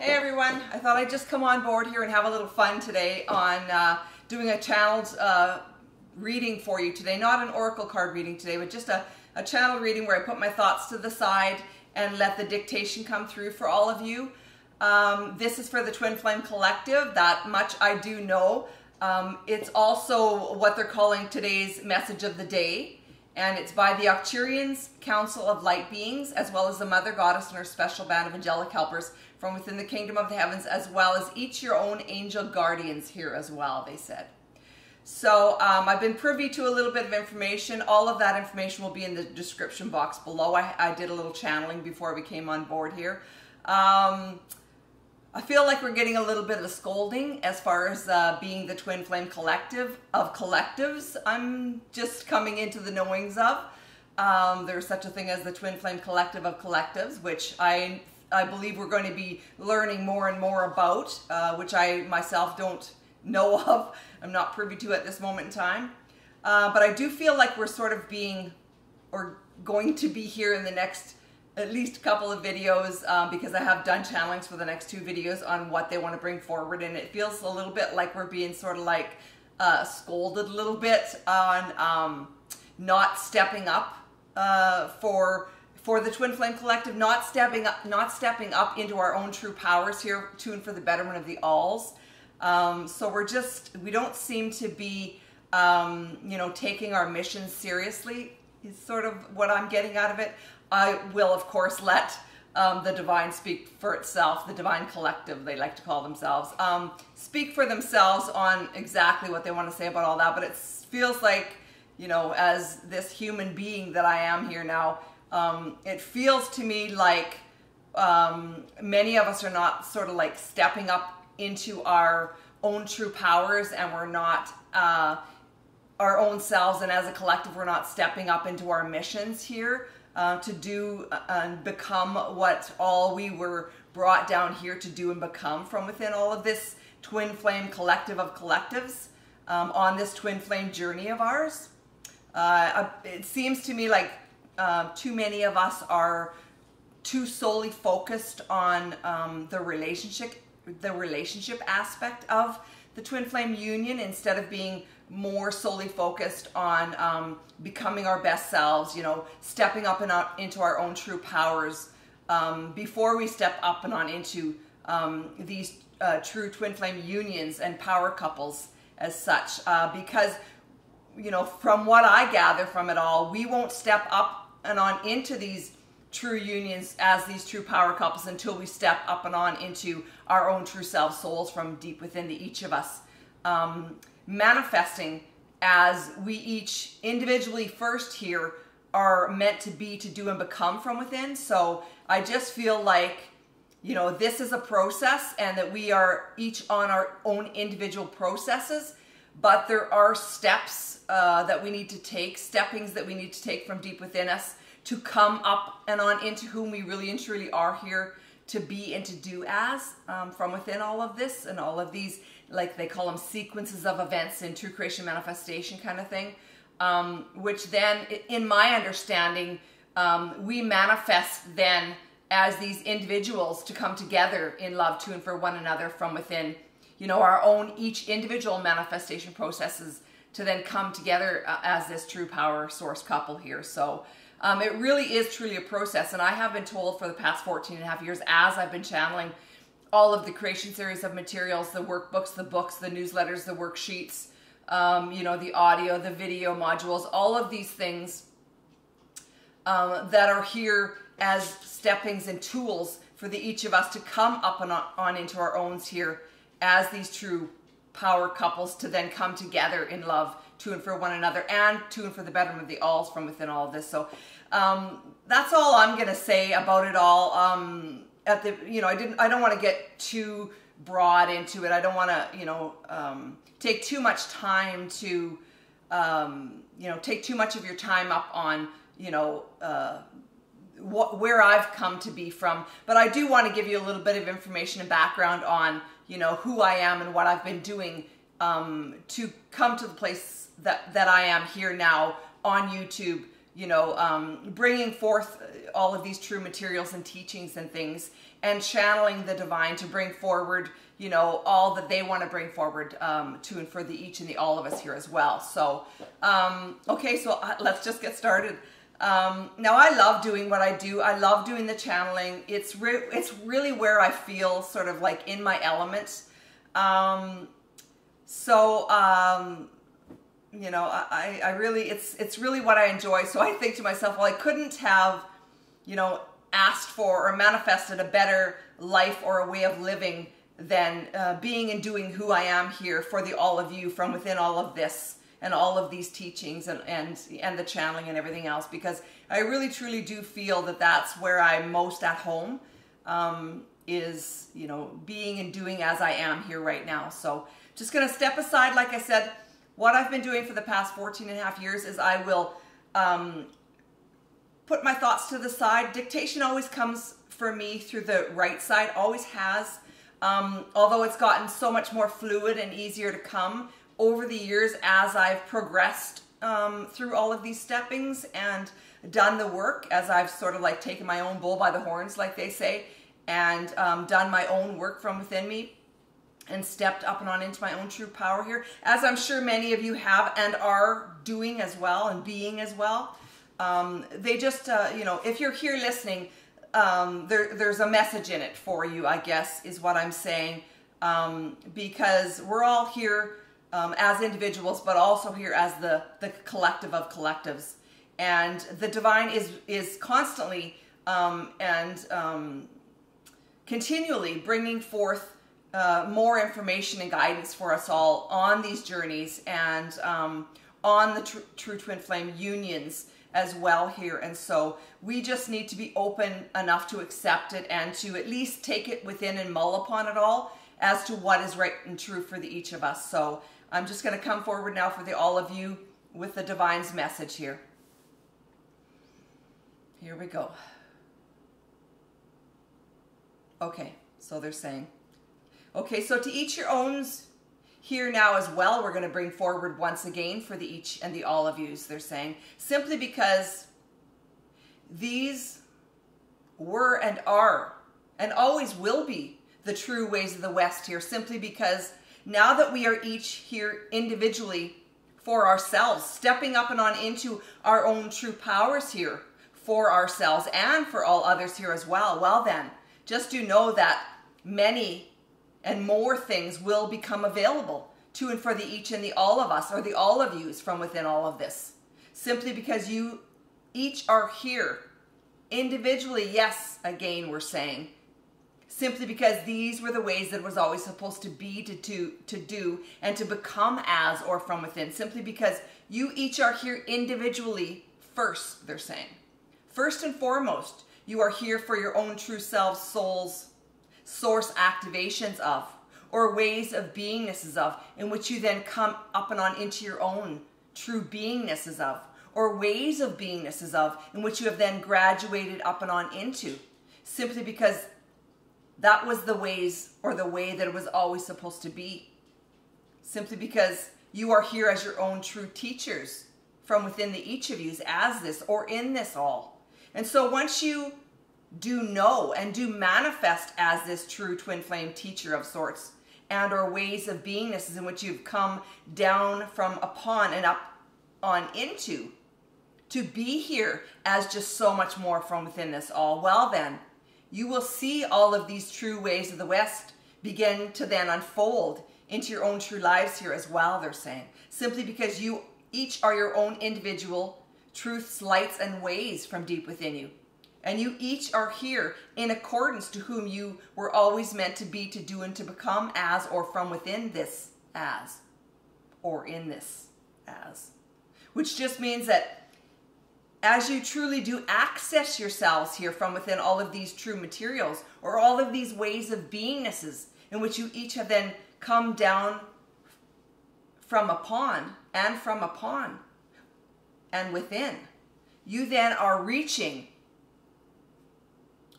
Hey everyone, I thought I'd just come on board here and have a little fun today on doing a channeled reading for you today. Not an oracle card reading today, but just a channel reading where I put my thoughts to the side and let the dictation come through for all of you. This is for the Twin Flame Collective, that much I do know. It's also what they're calling today's message of the day, and it's by the Arcturians, Council of Light Beings, as well as the Mother Goddess and her special band of angelic helpers from within the kingdom of the heavens, as well as each your own angel guardians here as well, they said. So I've been privy to a little bit of information. All of that information will be in the description box below. I did a little channeling before we came on board here. I feel like we're getting a little bit of a scolding as far as being the Twin Flame Collective of collectives. I'm just coming into the knowings of. There's such a thing as the Twin Flame Collective of collectives, which I believe we're going to be learning more and more about, which I myself don't know of. I'm not privy to at this moment in time. But I do feel like we're sort of being, or going to be here in the next at least a couple of videos, because I have done channelings for the next 2 videos on what they want to bring forward, and it feels a little bit like we're being sort of like scolded a little bit on not stepping up for the Twin Flame Collective, not stepping up into our own true powers here, tuned for the betterment of the alls. So we don't seem to be, taking our mission seriously, is sort of what I'm getting out of it. I will, of course, let the divine speak for itself, the divine collective, they like to call themselves, speak for themselves on exactly what they want to say about all that. But it feels like, as this human being that I am here now, it feels to me like many of us are not sort of like stepping up into our own true powers, and we're not our own selves, and as a collective we're not stepping up into our missions here to do and become what all we were brought down here to do and become from within all of this Twin Flame Collective of collectives on this Twin Flame journey of ours. It seems to me like too many of us are too solely focused on the relationship aspect of the Twin Flame union, instead of being more solely focused on becoming our best selves, stepping up and out into our own true powers before we step up and on into these true Twin Flame unions and power couples as such, because from what I gather from it all, we won't step up and on into these true unions as these true power couples until we step up and on into our own true self souls from deep within each of us, manifesting as we each individually first here are meant to be, to do and become from within. So I just feel like, this is a process, and that we are each on our own individual processes, but there are steps that we need to take, steppings that we need to take from deep within us to come up and on into whom we really and truly are here to be and to do as, from within all of this and all of these, like they call them sequences of events in true creation manifestation kind of thing, which then, in my understanding, we manifest then as these individuals to come together in love to and for one another from within, our own each individual manifestation processes to then come together as this true power source couple here. So it really is truly a process, and I have been told for the past 14.5 years, as I've been channeling all of the creation series of materials, the workbooks, the books, the newsletters, the worksheets, the audio, the video modules, all of these things that are here as steppings and tools for each of us to come up and on into our owns here as these true power couples, to then come together in love to and for one another, and to and for the betterment of the alls from within all of this. So that's all I'm gonna say about it all. I don't want to get too broad into it. I don't want to take too much time to take too much of your time up on where I've come to be from. But I do want to give you a little bit of information and background on who I am and what I've been doing to come to the place that I am here now on YouTube, bringing forth all of these true materials and teachings and things, and channeling the divine to bring forward, all that they want to bring forward to and for the each and the all of us here as well. So, okay, so let's just get started. Now, I love doing what I do. I love doing the channeling. It's really where I feel sort of like in my element. I really, it's really what I enjoy. So I think to myself, well, I couldn't have, asked for or manifested a better life or a way of living than being and doing who I am here for the all of you from within all of this and all of these teachings and the channeling and everything else, because I really truly do feel that that's where I'm most at home, is, being and doing as I am here right now. So just going to step aside. Like I said, what I've been doing for the past 14 and a half years is I will put my thoughts to the side. Dictation always comes for me through the right side, always has. Although it's gotten so much more fluid and easier to come over the years as I've progressed through all of these steppings and done the work, as I've sort of like taken my own bull by the horns, like they say, and done my own work from within me and stepped up and on into my own true power here, as I'm sure many of you have and are doing as well and being as well. They just, if you're here listening, there's a message in it for you, I guess, is what I'm saying, because we're all here as individuals, but also here as the collective of collectives. And the divine is constantly and continually bringing forth more information and guidance for us all on these journeys and on the true twin flame unions as well here. And so we just need to be open enough to accept it and to at least take it within and mull upon it all as to what is right and true for each of us. So I'm just going to come forward now for all of you with the divine's message here. Here we go. Okay, so they're saying, okay, so to each your owns here now as well, we're going to bring forward once again for the each and the all of yous, they're saying, simply because these were and are and always will be the true ways of the West here, simply because now that we are each here individually for ourselves, stepping up and on into our own true powers here for ourselves and for all others here as well, well then, just do know that many and more things will become available to and for the each and the all of us, or the all of yous from within all of this. Simply because you each are here individually, yes, again we're saying, simply because these were the ways that it was always supposed to be, to do, and to become as or from within. Simply because you each are here individually first, they're saying. First and foremost, you are here for your own true selves, souls, source activations of, or ways of beingnesses of, in which you then come up and on into your own true beingnesses of, or ways of beingnesses of, in which you have then graduated up and on into, simply because that was the ways, or the way that it was always supposed to be. Simply because you are here as your own true teachers from within the each of you as this, or in this all. And so once you do know and do manifest as this true twin flame teacher of sorts, and or ways of beingnesses in which you've come down from upon and up on into, to be here as just so much more from within this all, well then, you will see all of these true ways of the West begin to then unfold into your own true lives here as well, they're saying. Simply because you each are your own individual truths, lights, and ways from deep within you. And you each are here in accordance to whom you were always meant to be, to do, and to become as, or from within this as, or in this as. Which just means that as you truly do access yourselves here from within all of these true materials, or all of these ways of beingnesses in which you each have then come down from upon and within, you then are reaching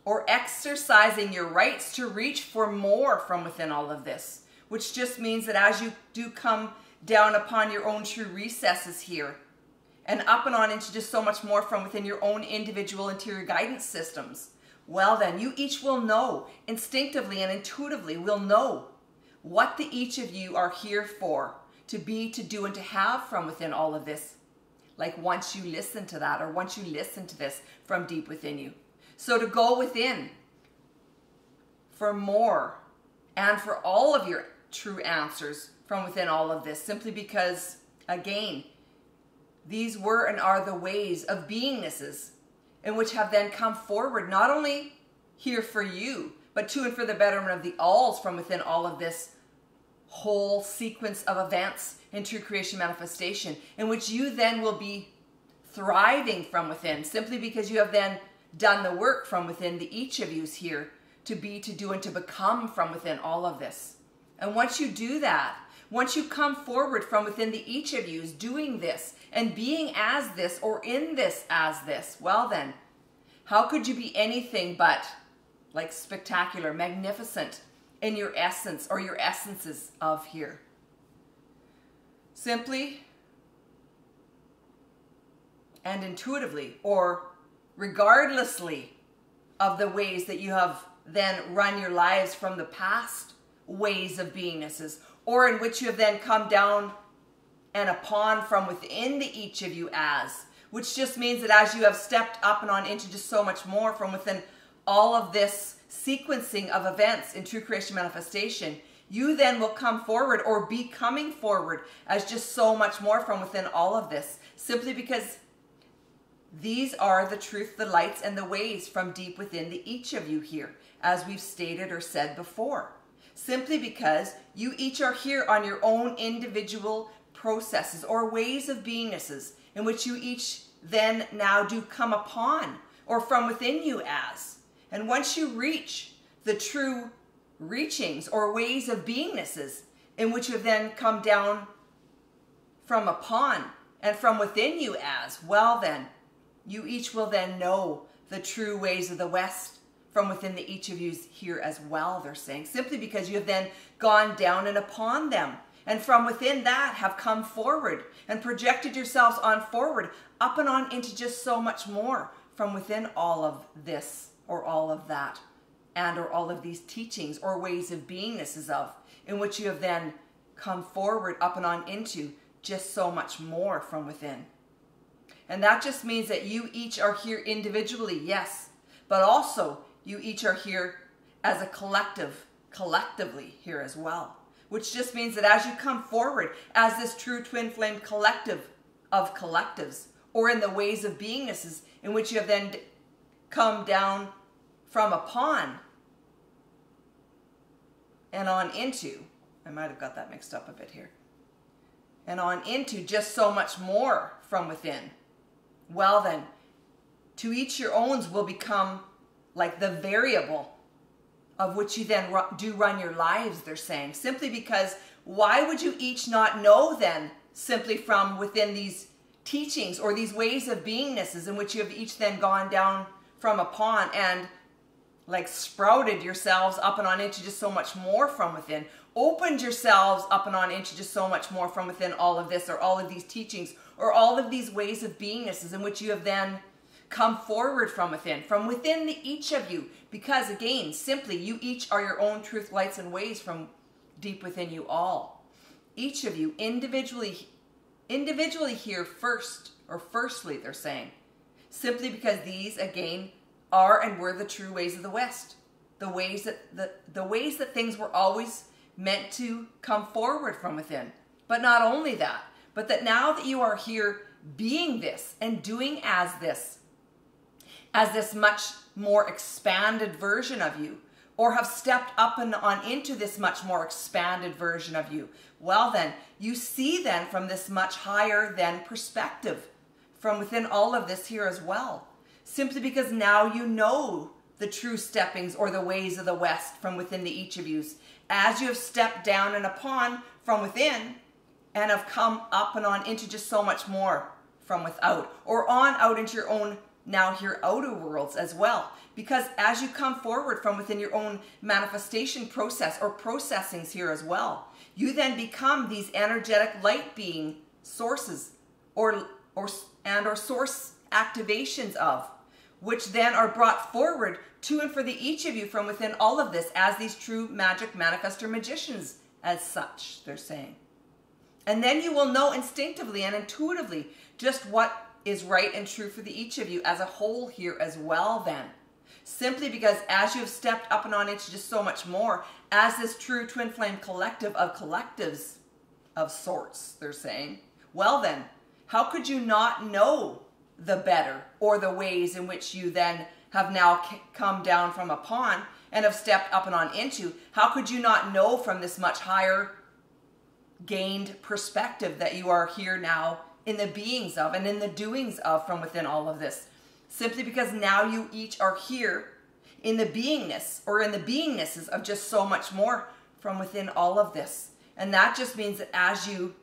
or exercising your rights to reach for more from within all of this, which just means that as you do come down upon your own true recesses here and up and on into just so much more from within your own individual interior guidance systems, well then, you each will know, instinctively and intuitively will know what the each of you are here for, to be, to do, and to have from within all of this. Like once you listen to that, or once you listen to this from deep within you. So to go within for more and for all of your true answers from within all of this, simply because, again, these were and are the ways of beingnesses in which have then come forward, not only here for you, but to and for the betterment of the alls from within all of this whole sequence of events in true creation manifestation, in which you then will be thriving from within, simply because you have then done the work from within the each of you's here to be, to do, and to become from within all of this. And once you do that, once you come forward from within the each of you's doing this and being as this or in this as this, well then, how could you be anything but like spectacular, magnificent in your essence or your essences of here? Simply and intuitively, or regardlessly of the ways that you have then run your lives from the past ways of beingnesses, or in which you have then come down and upon from within the each of you as, which just means that as you have stepped up and on into just so much more from within all of this sequencing of events in true creation manifestation, you then will come forward or be coming forward as just so much more from within all of this, simply because these are the truth, the lights, and the ways from deep within the each of you here, as we've stated or said before. Simply because you each are here on your own individual processes or ways of beingnesses in which you each then now do come upon or from within you as. And once you reach the true reachings or ways of beingnesses in which you have then come down from upon and from within you as, well then, you each will then know the true ways of the West from within the each of you here as well, they're saying, simply because you have then gone down and upon them, and from within that have come forward and projected yourselves on forward, up and on into just so much more from within all of this or all of that, and or all of these teachings or ways of beingnesses of, in which you have then come forward up and on into just so much more from within. And that just means that you each are here individually, yes, but also you each are here as a collective, collectively here as well. Which just means that as you come forward as this true twin flame collective of collectives, or in the ways of beingnesses in which you have then come down from upon and on into, I might have got that mixed up a bit here, and on into just so much more from within. Well then, to each your owns will become like the variable of which you then do run your lives, they're saying. Simply because why would you each not know then, simply from within these teachings or these ways of beingnesses in which you have each then gone down from upon and like sprouted yourselves up and on into just so much more from within, opened yourselves up and on into just so much more from within all of this or all of these teachings or all of these ways of beingnesses in which you have then come forward from within the each of you, because again, simply you each are your own truth, lights, and ways from deep within you all. Each of you individually here first, or firstly, they're saying, simply because these again are and were the true ways of the West, the ways that things were always meant to come forward from within. But not only that, but that now that you are here being this and doing as this much more expanded version of you, or have stepped up and on into this much more expanded version of you, well then, you see then from this much higher then perspective from within all of this here as well. Simply because now you know the true steppings or the ways of the West from within the each of yous, as you have stepped down and upon from within and have come up and on into just so much more from without, or on out into your own now here outer worlds as well. Because as you come forward from within your own manifestation process or processings here as well, you then become these energetic light being sources or and or source activations of, which then are brought forward to and for the each of you from within all of this as these true magic manifestor magicians as such, they're saying. And then you will know instinctively and intuitively just what is right and true for the each of you as a whole here as well then. Simply because as you have stepped up and on into just so much more, as this true twin flame collective of collectives of sorts, they're saying, well then, how could you not know the better or the ways in which you then have now come down from upon and have stepped up and on into? How could you not know from this much higher gained perspective that you are here now in the beings of and in the doings of from within all of this? Simply because now you each are here in the beingness or in the beingnesses of just so much more from within all of this. And that just means that as you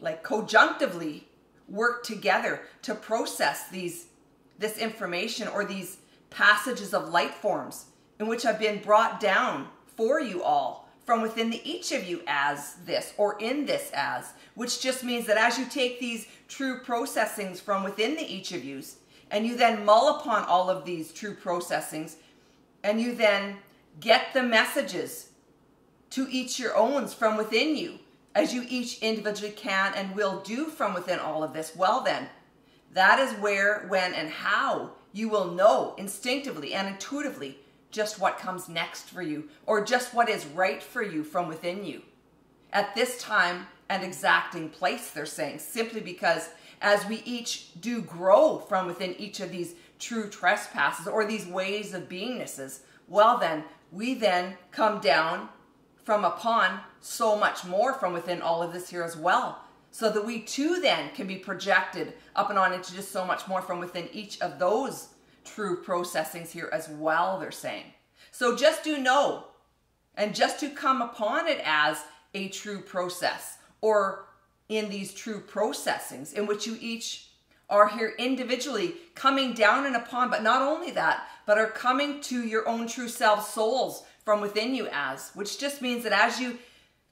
like conjunctively work together to process this information or these passages of light forms in which have been brought down for you all from within the each of you as this or in this as, which just means that as you take these true processings from within the each of yous and you then mull upon all of these true processings and you then get the messages to each your owns from within you as you each individually can and will do from within all of this, well then, that is where, when, and how you will know instinctively and intuitively just what comes next for you or just what is right for you from within you at this time and exacting place, they're saying, simply because as we each do grow from within each of these true trespasses or these ways of beingnesses, well then, we then come down from upon so much more from within all of this here as well, so that we too then can be projected up and on into just so much more from within each of those true processings here as well, they're saying. So just do know, and just to come upon it as a true process, or in these true processings in which you each are here individually coming down and upon, but not only that, but are coming to your own true self souls from within you as, which just means that as you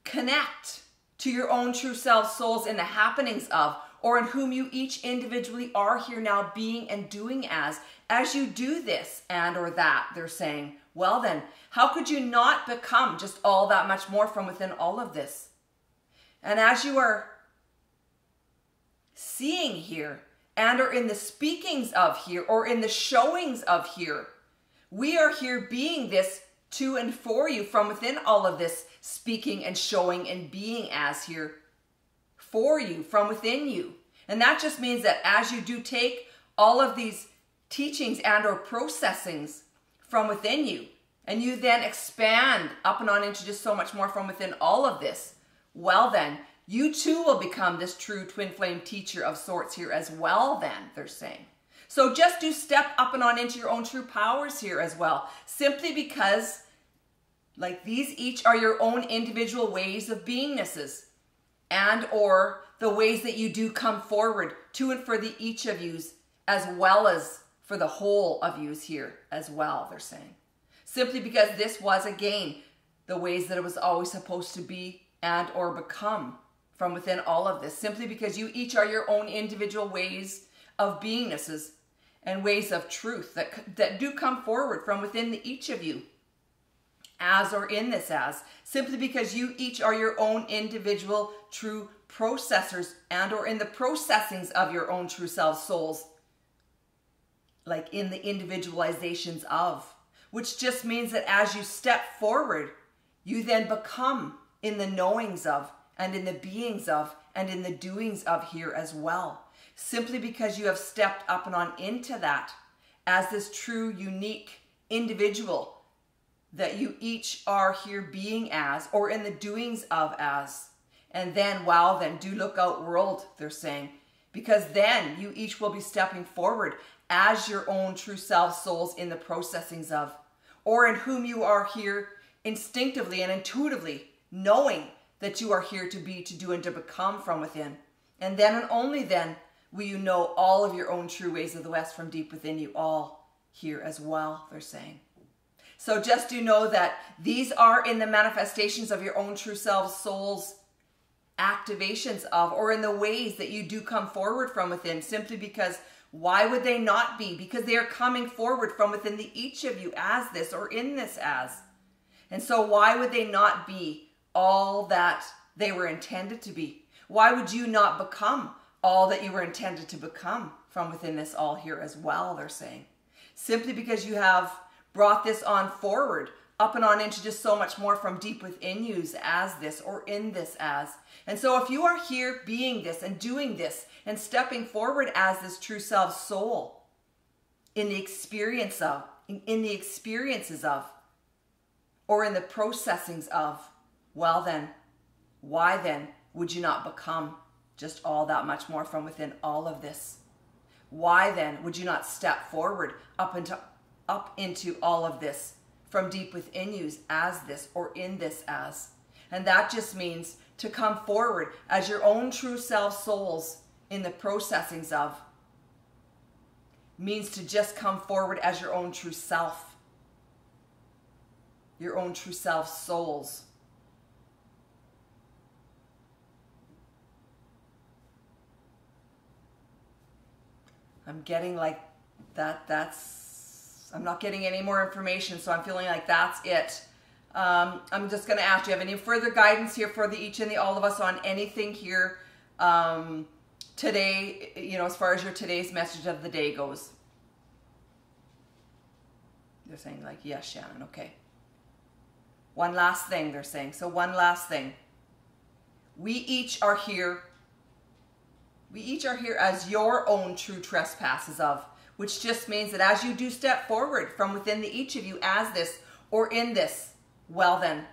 connect to your own true self souls in the happenings of, or in whom you each individually are here now being and doing as you do this and or that, they're saying, well then, how could you not become just all that much more from within all of this? And as you are seeing here and or in the speakings of here or in the showings of here, we are here being this to and for you from within all of this speaking and showing and being as here for you from within you. And that just means that as you do take all of these teachings and or processings from within you, and you then expand up and on into just so much more from within all of this, well then, you too will become this true twin flame teacher of sorts here as well then, they're saying. So just do step up and on into your own true powers here as well, simply because like these each are your own individual ways of beingnesses and or the ways that you do come forward to and for the each of yous as well as for the whole of yous here as well, they're saying. Simply because this was, again, the ways that it was always supposed to be and or become from within all of this. Simply because you each are your own individual ways of beingnesses and ways of truth that do come forward from within the each of you as or in this as. Simply because you each are your own individual true processors and or in the processings of your own true self souls, like in the individualizations of, which just means that as you step forward, you then become in the knowings of and in the beings of and in the doings of here as well. Simply because you have stepped up and on into that as this true, unique individual that you each are here being as or in the doings of as. And then, wow, then do look out world, they're saying, because then you each will be stepping forward as your own true self souls in the processings of, or in whom you are here instinctively and intuitively knowing that you are here to be, to do, and to become from within. And then and only then will you know all of your own true ways of the West from deep within you all here as well, they're saying. So just do know that these are in the manifestations of your own true selves souls activations of, or in the ways that you do come forward from within, simply because why would they not be? Because they are coming forward from within each of you as this, or in this as. And so why would they not be all that they were intended to be? Why would you not become all that you were intended to become from within this all here as well, they're saying. Simply because you have brought this on forward, up and on into just so much more from deep within you as this, or in this as. And so if you are here being this and doing this and stepping forward as this true self soul in the experience of, in the experiences of, or in the processings of, well then, why then would you not become just all that much more from within all of this? Why then would you not step forward up into all of this from deep within you as this, or in this as? And that just means to come forward as your own true self souls in the processings of. Means to just come forward as your own true self. Your own true self souls. I'm getting like I'm not getting any more information, so I'm feeling like that's it. I'm just going to ask, do you have any further guidance here for the each and the all of us on anything here today, you know, as far as your today's message of the day goes? They're saying like, yes, Shannon, okay. One last thing, they're saying. So one last thing. We each are here. We each are here as your own true trespasses of, which just means that as you do step forward from within each of you as this, or in this, well then,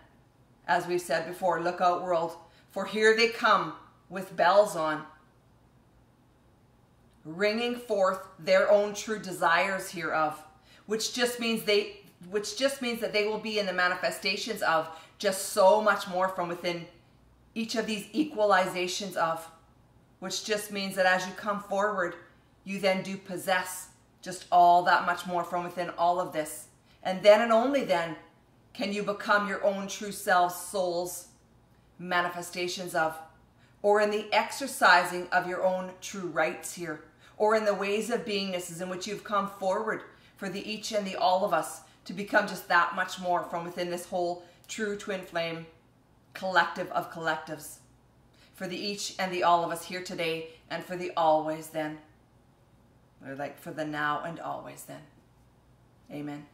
as we've said before, look out world, for here they come with bells on, ringing forth their own true desires hereof, which just means that they will be in the manifestations of just so much more from within each of these equalizations of, which just means that as you come forward, you then do possess just all that much more from within all of this. And then and only then can you become your own true self souls manifestations of, or in the exercising of your own true rights here, or in the ways of beingnesses in which you've come forward for the each and the all of us to become just that much more from within this whole true twin flame collective of collectives. For the each and the all of us here today, and for the always then. Or like for the now and always then. Amen.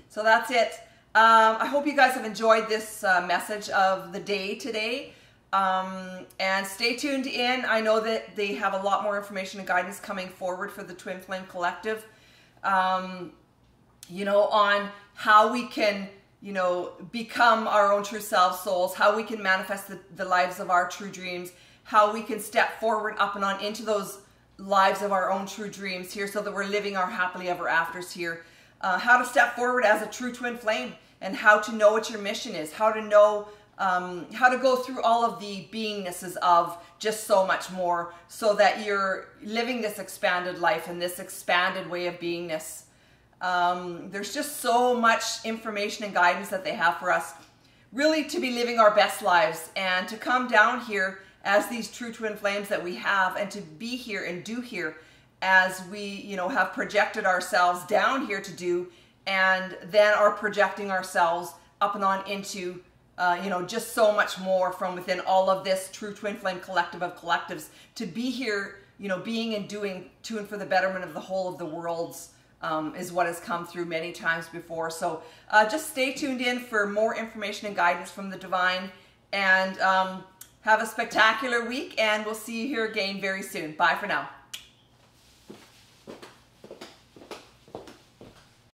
So that's it. I hope you guys have enjoyed this message of the day today. And stay tuned in. I know that they have a lot more information and guidance coming forward for the Twin Flame Collective. You know, on how we can, you know, become our own true self souls, how we can manifest the lives of our true dreams, how we can step forward up and on into those lives of our own true dreams here so that we're living our happily ever afters here. How to step forward as a true twin flame, and how to know what your mission is, how to know, how to go through all of the beingnesses of just so much more so that you're living this expanded life and this expanded way of beingness. There's just so much information and guidance that they have for us really to be living our best lives, and to come down here as these true twin flames that we have, and to be here and do here as we, you know, have projected ourselves down here to do, and then are projecting ourselves up and on into, you know, just so much more from within all of this true twin flame collective of collectives, to be here, you know, being and doing to and for the betterment of the whole of the worlds. Is what has come through many times before. So just stay tuned in for more information and guidance from the divine, and have a spectacular week, and we'll see you here again very soon. Bye for now.